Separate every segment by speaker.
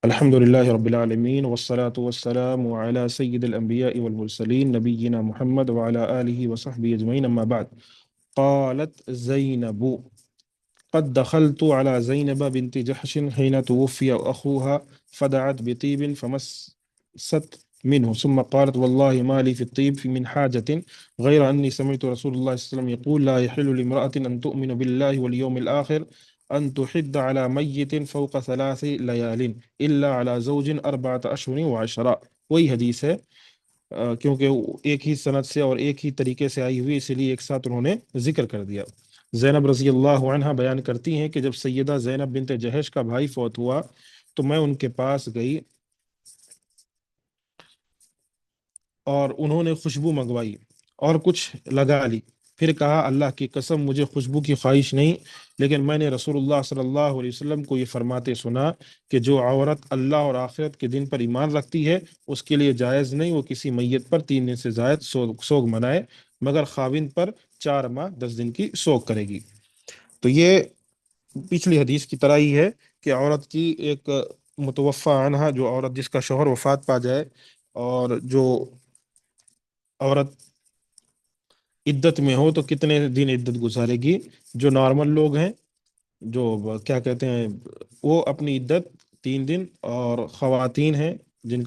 Speaker 1: الحمد لله رب العالمين والصلاة والسلام على سيد الأنبياء والمرسلين نبينا محمد وعلى آله وصحبه أجمعين أما بعد. قالت زينب: قد دخلت على زينب بنت جحش حين توفي أخوها فدعت بطيب فمست منه ثم قالت: والله ما لي في الطيب من حاجة غير أني سمعت رسول الله صلى الله عليه وسلم يقول: لا يحل لامرأة أن تؤمن بالله واليوم الآخر أن تحد على ميت فوق 3 ليال إلا على زوج 4 أشهر وعشرة. وہی حدیث ہے، کیونکہ وہ ایک ہی سند سے اور ایک ہی طریقے سے آئی ہوئی، اسی لیے ایک ساتھ انہوں نے ذکر کر دیا۔ زینب رضی اللہ عنہا بیان کرتی ہیں کہ جب سیدہ زینب بنت جہش کا بھائی فوت ہوا تو میں ان کے پاس گئی اور انہوں نے خوشبو منگوائی اور کچھ لگا لی، پھر کہا: اللہ کی قسم مجھے خوشبو کی خواہش نہیں، لیکن میں نے رسول اللہ صلی اللہ علیہ وسلم کو یہ فرماتے سنا کہ جو عورت اللہ اور آخرت کے دن پر ایمان رکھتی ہے اس کے لیے جائز نہیں وہ کسی میت پر 3 دن سے زائد سوگ منائے، مگر خاوند پر 4 ماہ 10 دن کی سوگ کرے گی۔ تو یہ پچھلی حدیث کی طرح ہی ہے کہ عورت کی ایک متوفی عنہا، جو عورت جس کا شوہر وفات پا جائے، اور جو عورت عدت میں ہو تو کتنے دن عدت گزارے گی؟ جو نارمل لوگ ہیں، جو کیا کہتے ہیں، وہ اپنی عدت 3 دن، اور خواتین ہیں جن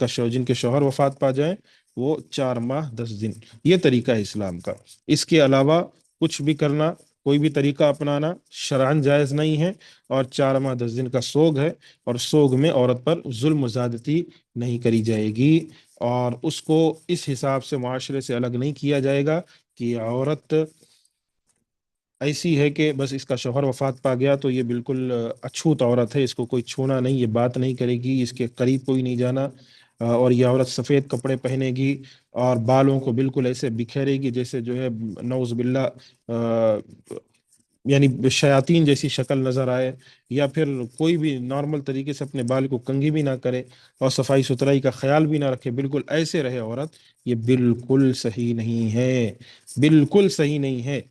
Speaker 1: کے شوہر وفات پا جائیں وہ 4 ماہ 10 دن۔ یہ طریقہ ہے اسلام کا۔ اس کے علاوہ کچھ بھی کرنا، کوئی بھی طریقہ اپنانا شرعاً جائز نہیں ہے، اور 4 ماہ 10 دن کا سوگ ہے، اور سوگ میں عورت پر ظلم و زیادتی نہیں کری جائے گی، اور اس کو اس حساب سے معاشرے سے الگ نہیں کیا جائے گا کہ یہ عورت ایسی ہے کہ بس اس کا شوہر وفات پا گیا تو یہ بالکل اچھوت عورت ہے، اس کو کوئی چھونا نہیں، یہ بات نہیں کرے گی، اس کے قریب کوئی نہیں جانا، اور یہ عورت سفید کپڑے پہنے گی اور بالوں کو بالکل ایسے بکھیرے گی جیسے جو ہے نعوذ باللہ یعنی شیاطین جیسی شکل نظر آئے، یا پھر کوئی بھی نارمل طریقے سے اپنے بال کو کنگھی بھی نہ کرے اور صفائی ستھرائی کا خیال بھی نہ رکھے، بالکل ایسے رہے عورت، یہ بالکل صحیح نہیں ہے، بالکل صحیح نہیں ہے۔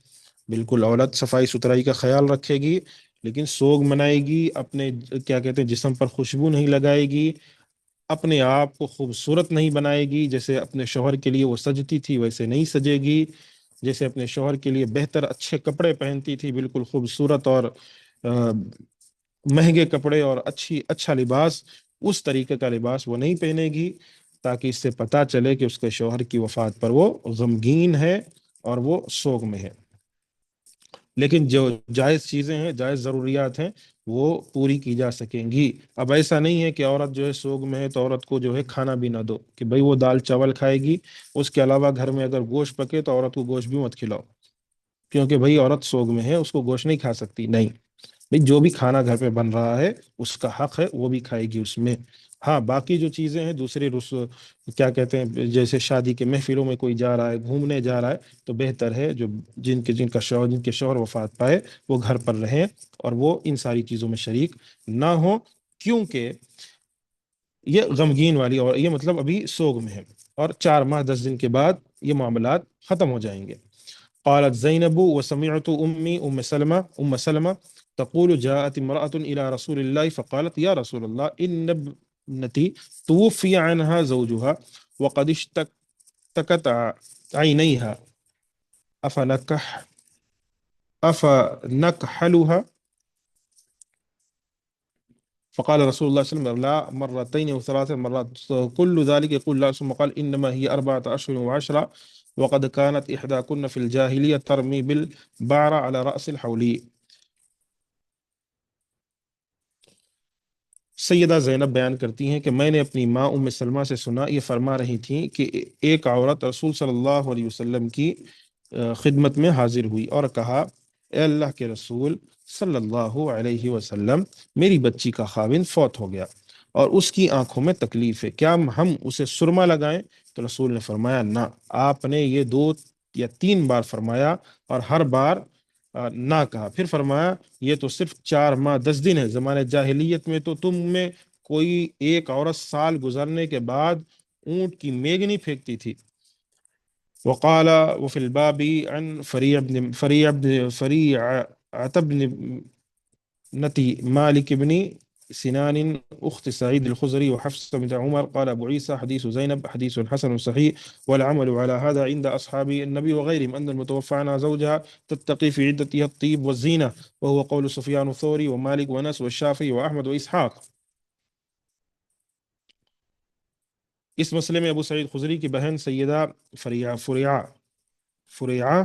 Speaker 1: بالکل عورت صفائی ستھرائی کا خیال رکھے گی، لیکن سوگ منائے گی، اپنے کیا کہتے ہیں جسم پر خوشبو نہیں لگائے گی، اپنے آپ کو خوبصورت نہیں بنائے گی، جیسے اپنے شوہر کے لیے وہ سجتی تھی ویسے نہیں سجے گی، جیسے اپنے شوہر کے لیے بہتر اچھے کپڑے پہنتی تھی، بالکل خوبصورت اور مہنگے کپڑے اور اچھا لباس، اس طریقے کا لباس وہ نہیں پہنے گی، تاکہ اس سے پتہ چلے کہ اس کے شوہر کی وفات پر وہ غمگین ہے اور وہ سوگ میں ہے۔ لیکن جو جائز چیزیں ہیں، جائز ضروریات ہیں، وہ پوری کی جا سکیں گی۔ اب ایسا نہیں ہے کہ عورت جو ہے سوگ میں ہے تو عورت کو جو ہے کھانا بھی نہ دو، کہ بھئی وہ دال چاول کھائے گی، اس کے علاوہ گھر میں اگر گوشت پکے تو عورت کو گوشت بھی مت کھلاؤ، کیونکہ بھئی عورت سوگ میں ہے، اس کو گوشت نہیں کھا سکتی، نہیں بھئی، جو بھی کھانا گھر پہ بن رہا ہے اس کا حق ہے، وہ بھی کھائے گی اس میں۔ ہاں، باقی جو چیزیں ہیں دوسرے کیا کہتے ہیں، جیسے شادی کے محفلوں میں کوئی جا رہا ہے، گھومنے جا رہا ہے، تو بہتر ہے جو جن کے شوہر وفات پائے وہ گھر پر رہیں اور وہ ان ساری چیزوں میں شریک نہ ہوں، کیونکہ یہ غمگین والی، اور یہ مطلب ابھی سوگ میں ہے، اور 4 ماہ 10 دن کے بعد یہ معاملات ختم ہو جائیں گے۔ قالت زینب وسمعت ام سلمہ تقول: جاءت امرأة إلى رسول الله فقالت: يا رسول الله إن ابنتي توفي عنها زوجها وقد اشتكت عينيها أفنكح أفنكحلها؟ فقال رسول الله صلى الله عليه وسلم: لا، مرتين أو 3 مرات، كل ذلك يقول لا. ثم قال: إنما هي 4 أشهر وعشرة، وقد كانت إحداكن في الجاهلية ترمي بالبعر على رأس الحولي۔ سیدہ زینب بیان کرتی ہیں کہ میں نے اپنی ماں ام سلمہ سے سنا، یہ فرما رہی تھیں کہ ایک عورت رسول صلی اللہ علیہ وسلم کی خدمت میں حاضر ہوئی اور کہا: اے اللہ کے رسول صلی اللہ علیہ وسلم، میری بچی کا خاوند فوت ہو گیا اور اس کی آنکھوں میں تکلیف ہے، کیا ہم اسے سرما لگائیں؟ تو رسول نے فرمایا: نہ۔ آپ نے یہ 2 یا 3 بار فرمایا اور ہر بار نہ کہا، پھر فرمایا: یہ تو صرف 4 ماہ 10 دن ہے، زمانے جاہلیت میں تو تم میں کوئی ایک عورت سال گزرنے کے بعد اونٹ کی میگنی پھینکتی تھی۔ وقال وفي الباب عن فريعة بن نتي مالك بن سنان أخت سعيد الخزري وحفصة بنت عمر. قال أبو عيسى حديث زينب حديث حسن صحيح، والعمل على هذا عند أصحاب النبي وغيرهم أن المتوفى عنها زوجها تتقي في عدتها الطيب والزينة، وهو قول سفيان الثوري ومالك ونس والشافعي وأحمد وإسحاق. اس مسئلے میں ابو سعید خزری کی بہن سیدہ فریعہ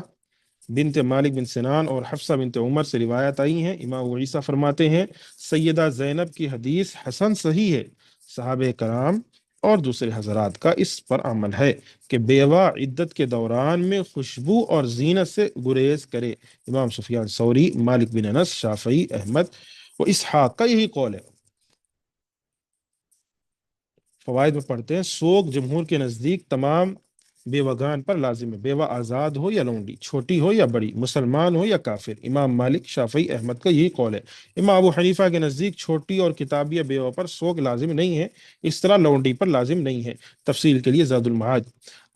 Speaker 1: بنت مالک بن سنان اور حفصہ بنت عمر سے روایت آئی ہیں. امام ابو عیسیٰ فرماتے ہیں سیدہ زینب کی حدیث حسن صحیح ہے. صحابہ کرام اور دوسرے حضرات کا اس پر عمل ہے کہ بیوہ عدت کے دوران میں خوشبو اور زینت سے گریز کرے. امام سفیان ثوری، مالک بن انس، شافعی، احمد و اسحاق کا یہی قول ہے. فوائد میں پڑھتے ہیں. سوگ جمہور کے نزدیک تمام بیوگان پر لازم ہے، بیوہ آزاد ہو یا لونڈی، چھوٹی ہو یا بڑی، مسلمان ہو یا کافر. امام مالک، شافعی، احمد کا یہی قول ہے. امام ابو حنیفہ کے نزدیک چھوٹی اور کتابیہ بیوہ پر سوگ لازم نہیں ہے، اس طرح لونڈی پر لازم نہیں ہے. تفصیل کے لیے زاد المعاد.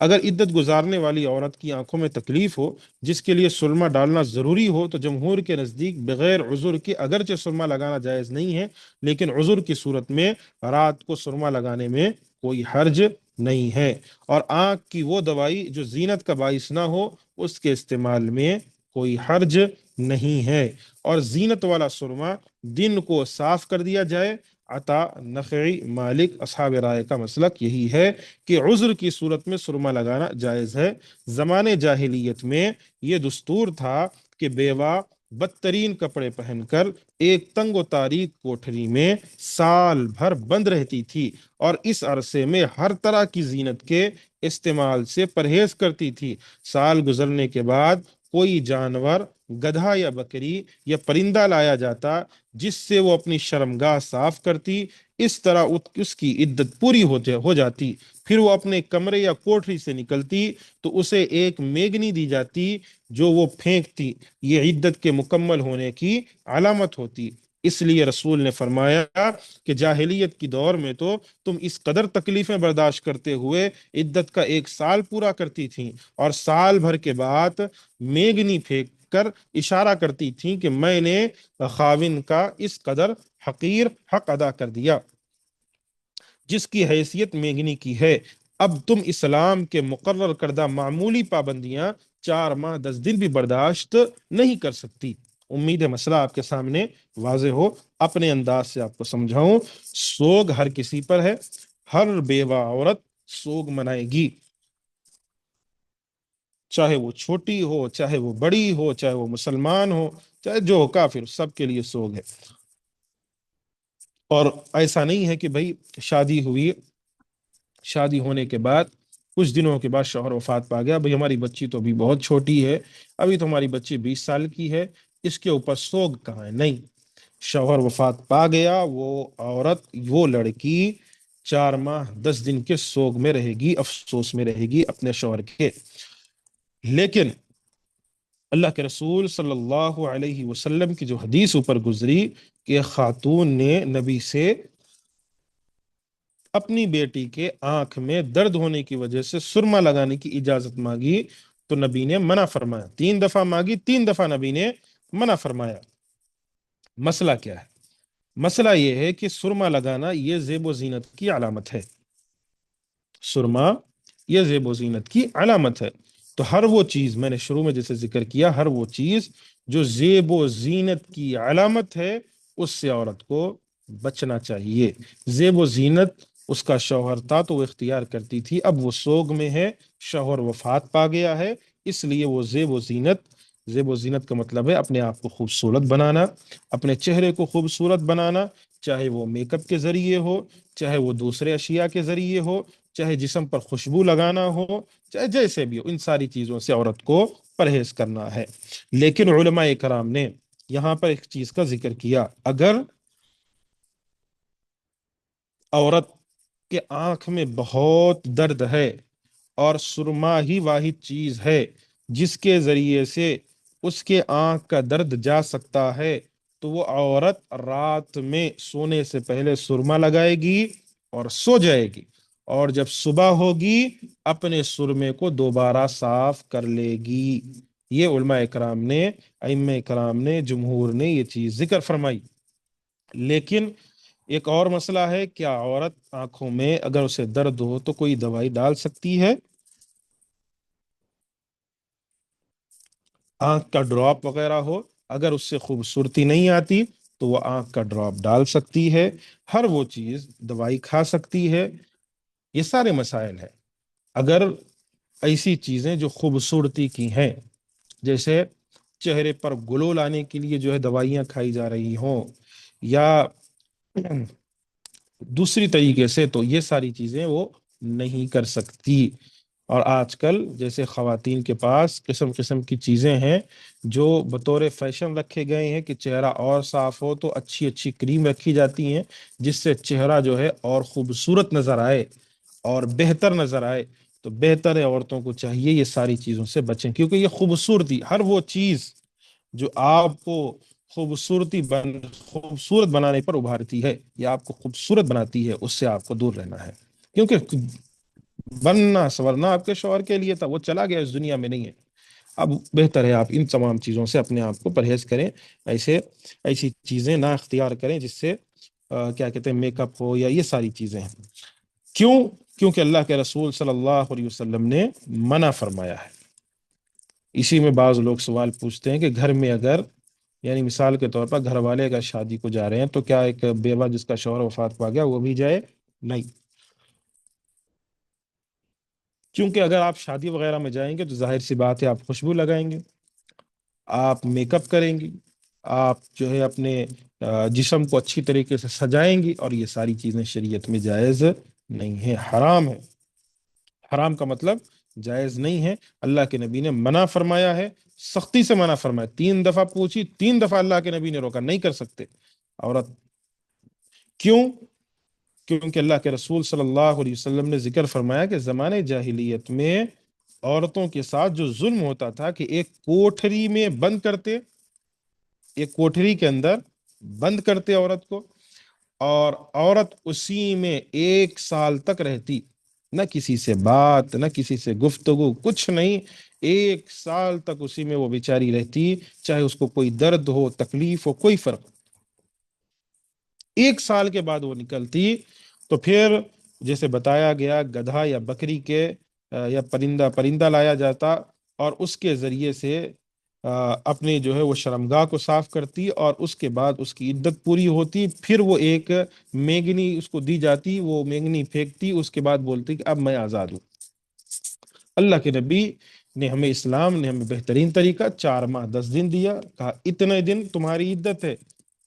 Speaker 1: اگر عدت گزارنے والی عورت کی آنکھوں میں تکلیف ہو جس کے لیے سرما ڈالنا ضروری ہو تو جمہور کے نزدیک بغیر عذر کے اگرچہ سرما لگانا جائز نہیں ہے، لیکن عذر کی صورت میں رات کو سرما لگانے میں کوئی حرج نہیں ہے. اور آنکھ کی وہ دوائی جو زینت کا باعث نہ ہو اس کے استعمال میں کوئی حرج نہیں ہے. اور زینت والا سرما دن کو صاف کر دیا جائے. عطا، نخعی، مالک، اصحاب رائے کا مسلک یہی ہے کہ عذر کی صورت میں سرما لگانا جائز ہے. زمانے جاہلیت میں یہ دستور تھا کہ بیوہ بدترین کپڑے پہن کر ایک تنگ و تاریک کوٹھری میں سال بھر بند رہتی تھی اور اس عرصے میں ہر طرح کی زینت کے استعمال سے پرہیز کرتی تھی. سال گزرنے کے بعد کوئی جانور، گدھا یا بکری یا پرندہ لایا جاتا جس سے وہ اپنی شرمگاہ صاف کرتی. اس طرح اس کی عدت پوری ہو جاتی. پھر وہ اپنے کمرے یا کوٹری سے نکلتی تو اسے ایک میگنی دی جاتی جو وہ پھینکتی. یہ عدت کے مکمل ہونے کی علامت ہوتی. اس لیے رسول نے فرمایا کہ جاہلیت کی دور میں تو تم اس قدر تکلیفیں برداشت کرتے ہوئے عدت کا ایک سال پورا کرتی تھیں اور سال بھر کے بعد میگنی پھینک کر اشارہ کرتی تھیں کہ میں نے خاوند کا اس قدر حقیر حق ادا کر دیا جس کی حیثیت میگنی کی ہے. اب تم اسلام کے مقرر کردہ معمولی پابندیاں 4 ماہ 10 دن بھی برداشت نہیں کر سکتی. امید ہے مسئلہ آپ کے سامنے واضح ہو. اپنے انداز سے آپ کو سمجھاؤں. سوگ ہر کسی پر ہے. ہر بیوہ عورت سوگ منائے گی، چاہے وہ چھوٹی ہو، چاہے وہ بڑی ہو، چاہے وہ مسلمان ہو، چاہے جو ہو کافر، سب کے لیے سوگ ہے. اور ایسا نہیں ہے کہ بھئی شادی ہونے کے بعد کچھ دنوں کے بعد شوہر وفات پا گیا، بھئی ہماری بچی تو ابھی بہت چھوٹی ہے، ابھی تو ہماری بچی 20 سال کی ہے، اس کے اوپر سوگ کہاں ہے. نہیں، شوہر وفات پا گیا، وہ عورت، وہ لڑکی 4 ماہ 10 دن کے سوگ میں رہے گی، افسوس میں رہے گی اپنے شوہر کے. لیکن اللہ کے رسول صلی اللہ علیہ وسلم کی جو حدیث اوپر گزری کہ خاتون نے نبی سے اپنی بیٹی کے آنکھ میں درد ہونے کی وجہ سے سرما لگانے کی اجازت مانگی تو نبی نے منع فرمایا. 3 دفعہ مانگی، 3 دفعہ نبی نے منع فرمایا. مسئلہ کیا ہے؟ مسئلہ یہ ہے کہ سرما لگانا یہ زیب و زینت کی علامت ہے. سرما یہ زیب و زینت کی علامت ہے. تو ہر وہ چیز، میں نے شروع میں جیسے ذکر کیا، ہر وہ چیز جو زیب و زینت کی علامت ہے اس سے عورت کو بچنا چاہیے. زیب و زینت اس کا شوہر تھا تو وہ اختیار کرتی تھی، اب وہ سوگ میں ہے، شوہر وفات پا گیا ہے، اس لیے وہ زیب و زینت کا مطلب ہے اپنے آپ کو خوبصورت بنانا، اپنے چہرے کو خوبصورت بنانا، چاہے وہ میک اپ کے ذریعے ہو، چاہے وہ دوسرے اشیاء کے ذریعے ہو، چاہے جسم پر خوشبو لگانا ہو، چاہے جیسے بھی ہو، ان ساری چیزوں سے عورت کو پرہیز کرنا ہے. لیکن علماء کرام نے یہاں پر ایک چیز کا ذکر کیا. اگر عورت کے آنکھ میں بہت درد ہے اور سرما ہی واحد چیز ہے جس کے ذریعے سے اس کے آنکھ کا درد جا سکتا ہے تو وہ عورت رات میں سونے سے پہلے سرما لگائے گی اور سو جائے گی، اور جب صبح ہوگی اپنے سرمے کو دوبارہ صاف کر لے گی. یہ علماء کرام نے، ائمہ کرام نے، جمہور نے یہ چیز ذکر فرمائی. لیکن ایک اور مسئلہ ہے، کیا عورت آنکھوں میں اگر اسے درد ہو تو کوئی دوائی ڈال سکتی ہے؟ آنکھ کا ڈراپ وغیرہ ہو، اگر اس سے خوبصورتی نہیں آتی تو وہ آنکھ کا ڈراپ ڈال سکتی ہے، ہر وہ چیز دوائی کھا سکتی ہے، یہ سارے مسائل ہیں۔ اگر ایسی چیزیں جو خوبصورتی کی ہیں، جیسے چہرے پر گلو لانے کے لیے جو ہے دوائیاں کھائی جا رہی ہوں، یا دوسری طریقے سے، تو یہ ساری چیزیں وہ نہیں کر سکتی۔ اور آج کل جیسے خواتین کے پاس قسم قسم کی چیزیں ہیں جو بطور فیشن رکھے گئے ہیں کہ چہرہ اور صاف ہو تو اچھی اچھی کریم رکھی جاتی ہیں جس سے چہرہ جو ہے اور خوبصورت نظر آئے اور بہتر نظر آئے۔ تو بہتر ہے عورتوں کو چاہیے یہ ساری چیزوں سے بچیں، کیونکہ یہ خوبصورتی، ہر وہ چیز جو آپ کو خوبصورت بنانے پر ابھارتی ہے یا آپ کو خوبصورت بناتی ہے، اس سے آپ کو دور رہنا ہے، کیونکہ بننا سورنا آپ کے شوہر کے لیے تھا، وہ چلا گیا، اس دنیا میں نہیں ہے۔ اب بہتر ہے آپ ان تمام چیزوں سے اپنے آپ کو پرہیز کریں، ایسی چیزیں نہ اختیار کریں جس سے کیا کہتے ہیں میک اپ ہو یا یہ ساری چیزیں ہیں۔ کیوں؟ کیونکہ اللہ کے رسول صلی اللہ علیہ وسلم نے منع فرمایا ہے۔ اسی میں بعض لوگ سوال پوچھتے ہیں کہ گھر میں اگر، یعنی مثال کے طور پر گھر والے اگر شادی کو جا رہے ہیں تو کیا ایک بیوہ جس کا شوہر وفات پا گیا وہ بھی جائے؟ نہیں، کیونکہ اگر آپ شادی وغیرہ میں جائیں گے تو ظاہر سی بات ہے آپ خوشبو لگائیں گے، آپ میک اپ کریں گی، آپ جو ہے اپنے جسم کو اچھی طریقے سے سجائیں گی، اور یہ ساری چیزیں شریعت میں جائز نہیں ہے، حرام ہے۔ حرام کا مطلب جائز نہیں ہے، اللہ کے نبی نے منع فرمایا ہے، سختی سے منع فرمایا، 3 دفعہ پوچھی، 3 دفعہ اللہ کے نبی نے روکا، نہیں کر سکتے عورت۔ کیوں؟ کیونکہ اللہ کے رسول صلی اللہ علیہ وسلم نے ذکر فرمایا کہ زمانے جاہلیت میں عورتوں کے ساتھ جو ظلم ہوتا تھا کہ ایک کوٹھری میں بند کرتے، ایک کوٹھری کے اندر بند کرتے عورت کو، اور عورت اسی میں 1 سال تک رہتی، نہ کسی سے بات، نہ کسی سے گفتگو، کچھ نہیں، 1 سال تک اسی میں وہ بیچاری رہتی، چاہے اس کو کوئی درد ہو، تکلیف ہو، کوئی فرق۔ 1 سال کے بعد وہ نکلتی تو پھر جیسے بتایا گیا گدھا یا بکری کے یا پرندہ پرندہ لایا جاتا، اور اس کے ذریعے سے اپنے جو ہے وہ شرمگاہ کو صاف کرتی، اور اس کے بعد اس کی عدت پوری ہوتی، پھر وہ ایک مینگنی اس کو دی جاتی، وہ مینگنی پھینکتی، اس کے بعد بولتی کہ اب میں آزاد ہوں۔ اللہ کے نبی نے ہمیں، اسلام نے ہمیں بہترین طریقہ 4 ماہ 10 دن دیا، کہا اتنے دن تمہاری عدت ہے،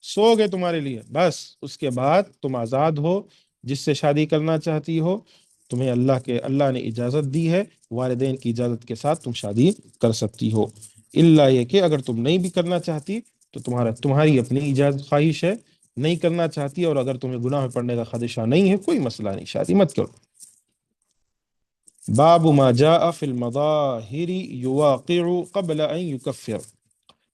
Speaker 1: سو گئے تمہارے لیے، بس اس کے بعد تم آزاد ہو، جس سے شادی کرنا چاہتی ہو تمہیں اللہ نے اجازت دی ہے، والدین کی اجازت کے ساتھ تم شادی کر سکتی ہو، الا یہ کہ اگر تم نہیں بھی کرنا چاہتی تو تمہاری اپنی اجازت خواہش ہے، نہیں کرنا چاہتی، اور اگر تمہیں گناہ میں پڑنے کا خدشہ نہیں ہے، کوئی مسئلہ نہیں، شادی مت کرو۔ باب ما جاء فی المظاہر یواقع قبل ان یکفر،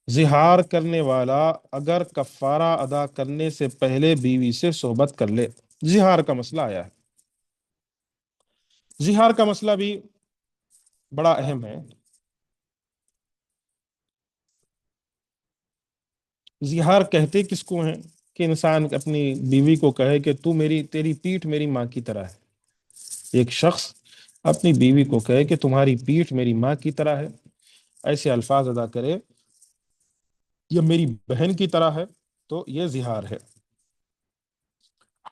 Speaker 1: زہار کرنے والا اگر کفارہ ادا کرنے سے پہلے بیوی سے صحبت کر لے، زہار کا مسئلہ آیا ہے۔ زہار کا مسئلہ بھی بڑا اہم ہے۔ زہار کہتے کس کو ہیں؟ کہ انسان اپنی بیوی کو کہے کہ تیری پیٹھ میری ماں کی طرح ہے، ایک شخص اپنی بیوی کو کہے کہ تمہاری پیٹھ میری ماں کی طرح ہے، ایسے الفاظ ادا کرے، یہ میری بہن کی طرح ہے، تو یہ زہار ہے۔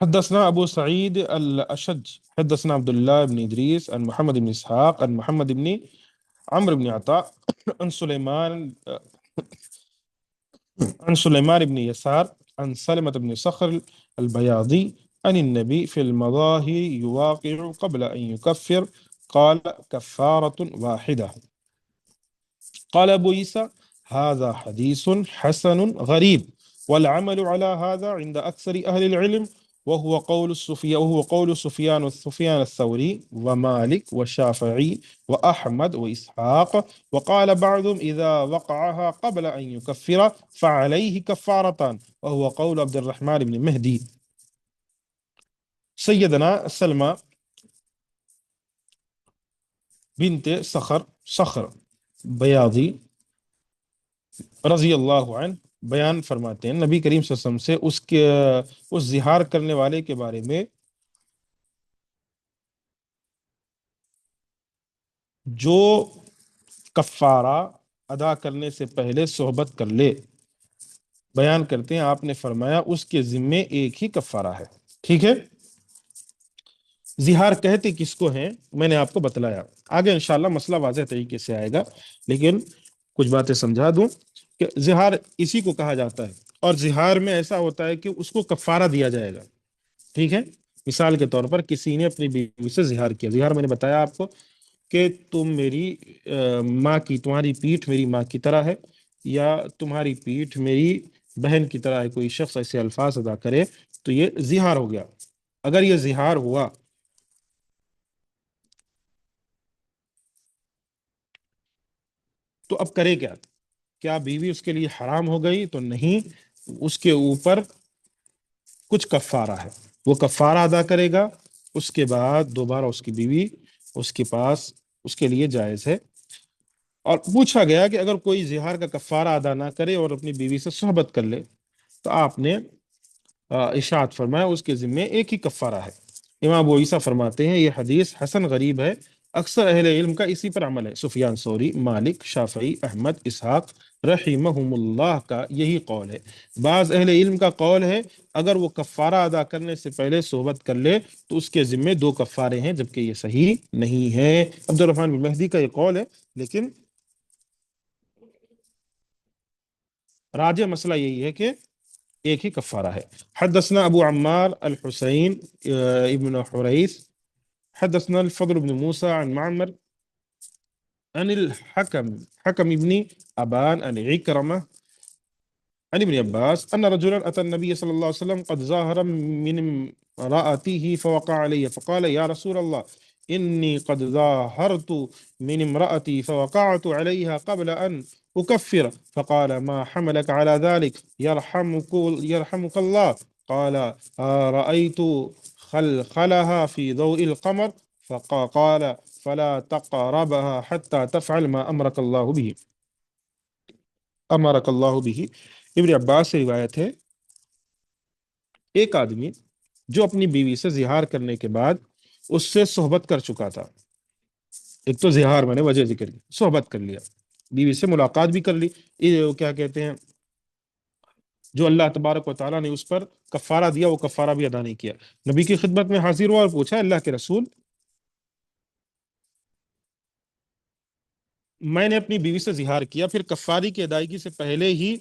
Speaker 1: حدثنا ابو سعید الاشج حدثنا عبد الله بن ادریس عن محمد بن اسحاق عن محمد بن عمرو بن عطاء عن سليمان بن يسار عن سلمة بن صخر البياضي عن النبي في المظاهر يواقع قبل أن يكفر قال كفارة واحدة. قال أبو عيسى هذا حديث حسن غريب، والعمل على هذا عند أكثر أهل العلم، وهو قول سفيان الثوري ومالك والشافعي وأحمد وإسحاق، وقال بعضهم إذا وقعها قبل أن يكفر فعليه كفارتان، وهو قول عبد الرحمن بن مهدي۔ سیدنا سلمہ بنت صخر بیاضی رضی اللہ عنہ بیان فرماتے ہیں نبی کریم صلی اللہ علیہ وسلم سے اس زہار کرنے والے کے بارے میں جو کفارہ ادا کرنے سے پہلے صحبت کر لے. بیان کرتے ہیں آپ نے فرمایا اس کے ذمے ایک ہی کفارہ ہے. ٹھیک ہے. زہار کہتے کس کو ہیں میں نے آپ کو بتلایا. آگے انشاءاللہ مسئلہ واضح طریقے سے آئے گا، لیکن کچھ باتیں سمجھا دوں کہ زہار اسی کو کہا جاتا ہے، اور زہار میں ایسا ہوتا ہے کہ اس کو کفارہ دیا جائے گا. ٹھیک ہے. مثال کے طور پر کسی نے اپنی بیوی سے زہار کیا. زہار میں نے بتایا آپ کو کہ تم میری ماں کی، تمہاری پیٹھ میری ماں کی طرح ہے، یا تمہاری پیٹھ میری بہن کی طرح ہے. کوئی شخص ایسے الفاظ ادا کرے تو یہ زہار ہو گیا. اگر یہ زہار ہوا تو اب کرے کیا؟ کیا بیوی اس کے لیے حرام ہو گئی؟ تو نہیں، اس کے اوپر کچھ کفارہ ہے، وہ کفارہ ادا کرے گا. اس کے بعد دوبارہ اس کی بیوی اس کے پاس اس کے لیے جائز ہے. اور پوچھا گیا کہ اگر کوئی زہار کا کفارہ ادا نہ کرے اور اپنی بیوی سے صحبت کر لے تو آپ نے ارشاد فرمایا اس کے ذمے ایک ہی کفارہ ہے. امام ابو عیسیٰ فرماتے ہیں یہ حدیث حسن غریب ہے. اکثر اہل علم کا اسی پر عمل ہے. سفیان ثوری، مالک، شافعی، احمد، اسحاق رحمہم اللہ کا یہی قول ہے. بعض اہل علم کا قول ہے اگر وہ کفارہ ادا کرنے سے پہلے صحبت کر لے تو اس کے ذمے دو کفارے ہیں، جبکہ یہ صحیح نہیں ہے. عبد الرحمن بن مہدی کا یہ قول ہے، لیکن راجع مسئلہ یہی ہے کہ ایک ہی کفارہ ہے. حدثنا ابو عمار الحسین ابن حریث حدثنا الفضل بن موسى عن معمر عن حكم ابن أبان عن عكرمة عن ابن عباس أن رجلا أتى النبي صلى الله عليه وسلم قد ظاهر من امرأته فوقع عليه فقال يا رسول الله إني قد ظاهرت من امرأتي فوقعت عليها قبل أن أكفر. فقال ما حملك على ذلك يرحمك الله. قال رأيت خلخلها في ضوء القمر. فقال فلا تقربها حتى تفعل ما امرک اللہ بھی. ابن عباس سے روایت ہے ایک آدمی جو اپنی بیوی سے زہار کرنے کے بعد اس سے صحبت کر چکا تھا. ایک تو زہار میں نے وجہ ذکر کی، صحبت کر لیا، بیوی سے ملاقات بھی کر لی. یہ کیا کہتے ہیں، جو اللہ تبارک و تعالیٰ نے اس پر کفارہ دیا وہ کفارہ بھی ادا نہیں کیا. نبی کی خدمت میں حاضر ہوا اور پوچھا اللہ کے رسول میں نے اپنی بیوی سے زہار کیا، پھر کفاری کی ادائیگی سے پہلے ہی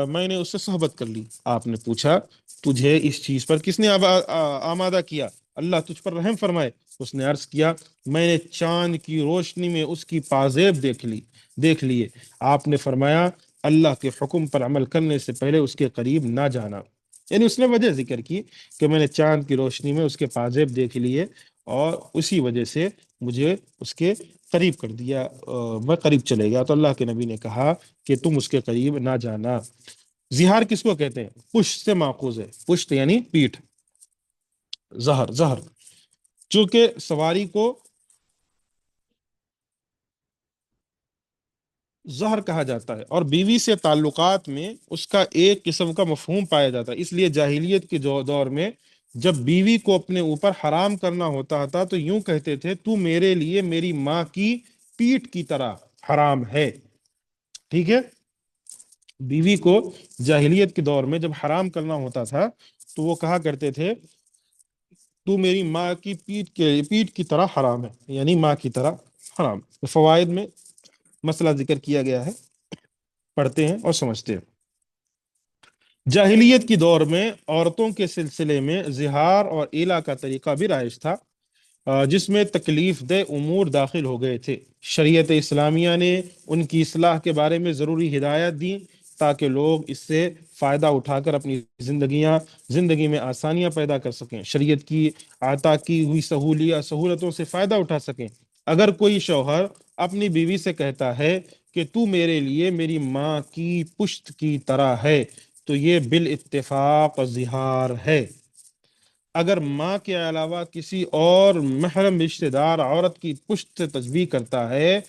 Speaker 1: میں نے اس سے صحبت کر لی. آپ نے پوچھا تجھے اس چیز پر کس نے آمادہ کیا؟ اللہ تجھ پر رحم فرمائے. اس نے عرض کیا میں نے چاند کی روشنی میں اس کی پازیب دیکھ لیے. آپ نے فرمایا اللہ کے حکم پر عمل کرنے سے پہلے اس کے قریب نہ جانا. یعنی اس نے وجہ ذکر کی کہ میں نے چاند کی روشنی میں اس کے پازیب دیکھ لیے اور اسی وجہ سے مجھے اس کے قریب کر دیا، میں قریب چلے گیا. تو اللہ کے نبی نے کہا کہ تم اس کے قریب نہ جانا. زہار کس کو کہتے ہیں؟ پشت سے ماخوذ ہے. پشت یعنی پیٹھ، زہر چونکہ سواری کو زہر کہا جاتا ہے اور بیوی سے تعلقات میں اس کا ایک قسم کا مفہوم پایا جاتا ہے. اس لیے جاہلیت کے دور میں جب بیوی کو اپنے اوپر حرام کرنا ہوتا تھا تو یوں کہتے تھے تو میرے لیے میری ماں کی پیٹھ کی طرح حرام ہے. ٹھیک ہے. بیوی کو جاہلیت کے دور میں جب حرام کرنا ہوتا تھا تو وہ کہا کرتے تھے تو میری ماں کی پیٹھ کی طرح حرام ہے، یعنی ماں کی طرح حرام. فوائد میں مسئلہ ذکر کیا گیا ہے، پڑھتے ہیں اور سمجھتے ہیں. جاہلیت کی دور میں عورتوں کے سلسلے میں زہار اور ایلا کا طریقہ بھی رائج تھا، جس میں تکلیف دہ امور داخل ہو گئے تھے. شریعت اسلامیہ نے ان کی اصلاح کے بارے میں ضروری ہدایت دی تاکہ لوگ اس سے فائدہ اٹھا کر اپنی زندگی میں آسانیاں پیدا کر سکیں، شریعت کی عطا کی ہوئی سہولتوں سے فائدہ اٹھا سکیں. اگر کوئی شوہر اپنی بیوی سے کہتا ہے کہ تو میرے لیے میری ماں کی پشت کی طرح ہے تو یہ بالاتفاق زہار ہے. اگر ماں کے علاوہ کسی اور محرم رشتہ دار عورت کی پشت سے تشبیہ کرتا ہے،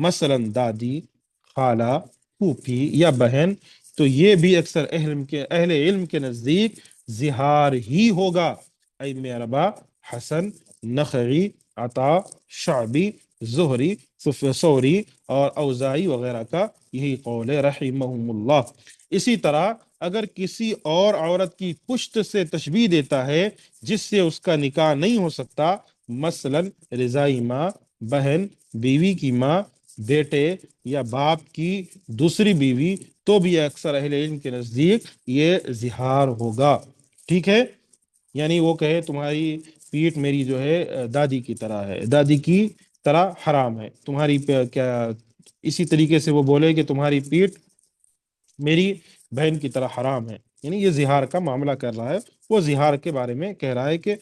Speaker 1: مثلا دادی، خالہ، پھوپھی یا بہن، تو یہ بھی اکثر اہل علم کے نزدیک زہار ہی ہوگا۔ ائمہ اربعہ حسن، نخعی، عطا، شعبی، زہری، ثوری اور اوزاعی وغیرہ کا یہی قول ہے رحمہم اللہ۔ اسی طرح اگر کسی اور عورت کی پشت سے تشبیہ دیتا ہے جس سے اس کا نکاح نہیں ہو سکتا، مثلا رضائی ماں، بہن، بیوی کی ماں، بیٹے یا باپ کی دوسری بیوی، تو بھی اکثر اہل علم کے نزدیک یہ زہار ہوگا۔ ٹھیک ہے؟ یعنی وہ کہے تمہاری پیٹھ میری جو ہے دادی کی طرح ہے، دادی کی طرح حرام ہے تمہاری کیا، اسی طریقے سے وہ بولے کہ تمہاری پیٹھ میری بہن کی طرح حرام ہے، یعنی یہ زہار کا معاملہ کر رہا ہے۔ وہ زہار کے بارے میں کہہ رہا ہے کہ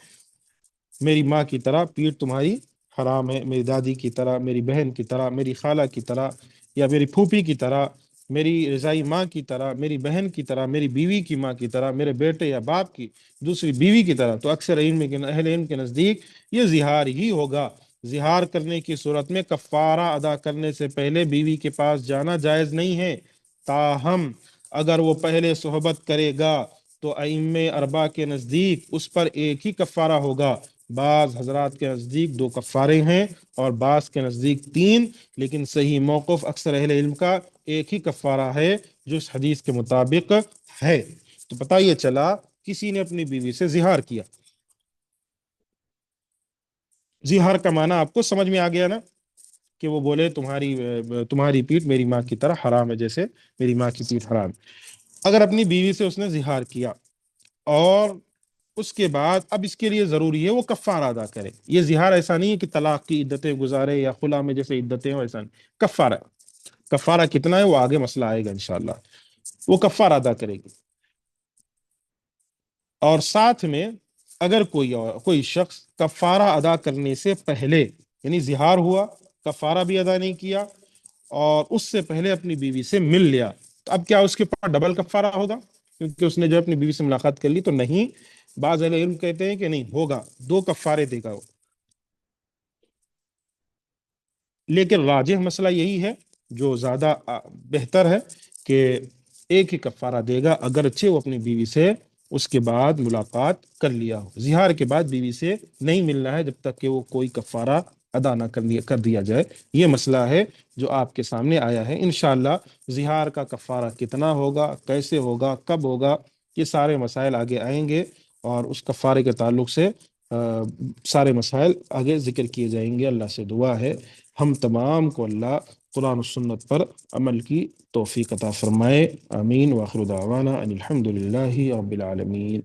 Speaker 1: میری ماں کی طرح پیٹھ تمہاری حرام ہے، میری دادی کی طرح، میری بہن کی طرح، میری خالہ کی طرح، یا میری پھوپھی کی طرح، میری رضائی ماں کی طرح، میری بہن کی طرح، میری بیوی کی ماں کی طرح، میرے بیٹے یا باپ کی دوسری بیوی کی طرح۔ تو اکثر اہل علم کے نزدیک یہ زہار ہی ہوگا۔ زہار کرنے کی صورت میں کفارہ ادا کرنے سے پہلے بیوی کے پاس جانا جائز نہیں ہے، تاہم اگر وہ پہلے صحبت کرے گا تو ائمہ اربعہ کے نزدیک اس پر ایک ہی کفارہ ہوگا۔ بعض حضرات کے نزدیک دو کفارے ہیں اور بعض کے نزدیک تین، لیکن صحیح موقف اکثر اہل علم کا ایک ہی کفارہ ہے جو اس حدیث کے مطابق ہے۔ تو پتہ یہ چلا کسی نے اپنی بیوی سے زہار کیا۔ زہار کا معنی آپ کو سمجھ میں آ گیا نا، کہ وہ بولے تمہاری پیٹھ میری ماں کی طرح حرام ہے، جیسے میری ماں کی پیٹھ حرام ہے۔ اگر اپنی بیوی سے اس نے زہار کیا اور اس کے بعد اب اس کے لیے ضروری ہے وہ کفارہ ادا کرے، یہ زہار ایسا نہیں ہے کہ طلاق کی عدتیں گزارے یا خلا میں جیسے عدتیں ہو، ایسا نہیں، کفارہ۔ کفارہ کتنا ہے وہ آگے مسئلہ آئے گا انشاءاللہ، وہ کفارہ ادا کرے گی۔ اور ساتھ میں اگر کوئی شخص کفارہ ادا کرنے سے پہلے، یعنی زہار ہوا، کفارہ بھی ادا نہیں کیا اور اس سے پہلے اپنی بیوی سے مل لیا، تو اب کیا اس کے پاس ڈبل کفارہ ہوگا کیونکہ اس نے جو اپنی بیوی سے ملاقات کر لی؟ تو نہیں، بعض اہل علم کہتے ہیں کہ نہیں ہوگا، دو کفارے دے گا وہ۔ لیکن راجح مسئلہ یہی ہے، جو زیادہ بہتر ہے، کہ ایک ہی کفارہ دے گا اگرچہ وہ اپنی بیوی سے اس کے بعد ملاقات کر لیا ہو۔ زہار کے بعد بیوی سے نہیں ملنا ہے جب تک کہ وہ کوئی کفارہ ادا نہ کر دیا جائے۔ یہ مسئلہ ہے جو آپ کے سامنے آیا ہے۔ انشاءاللہ زہار کا کفارہ کتنا ہوگا، کیسے ہوگا، کب ہوگا، یہ سارے مسائل آگے آئیں گے، اور اس کفارے کے تعلق سے سارے مسائل آگے ذکر کیے جائیں گے۔ اللہ سے دعا ہے ہم تمام کو اللہ قرآن و سنت پر عمل کی توفیق عطا فرمائے۔ آمین۔ وآخر دعوانا ان الحمد للہ رب العالمین۔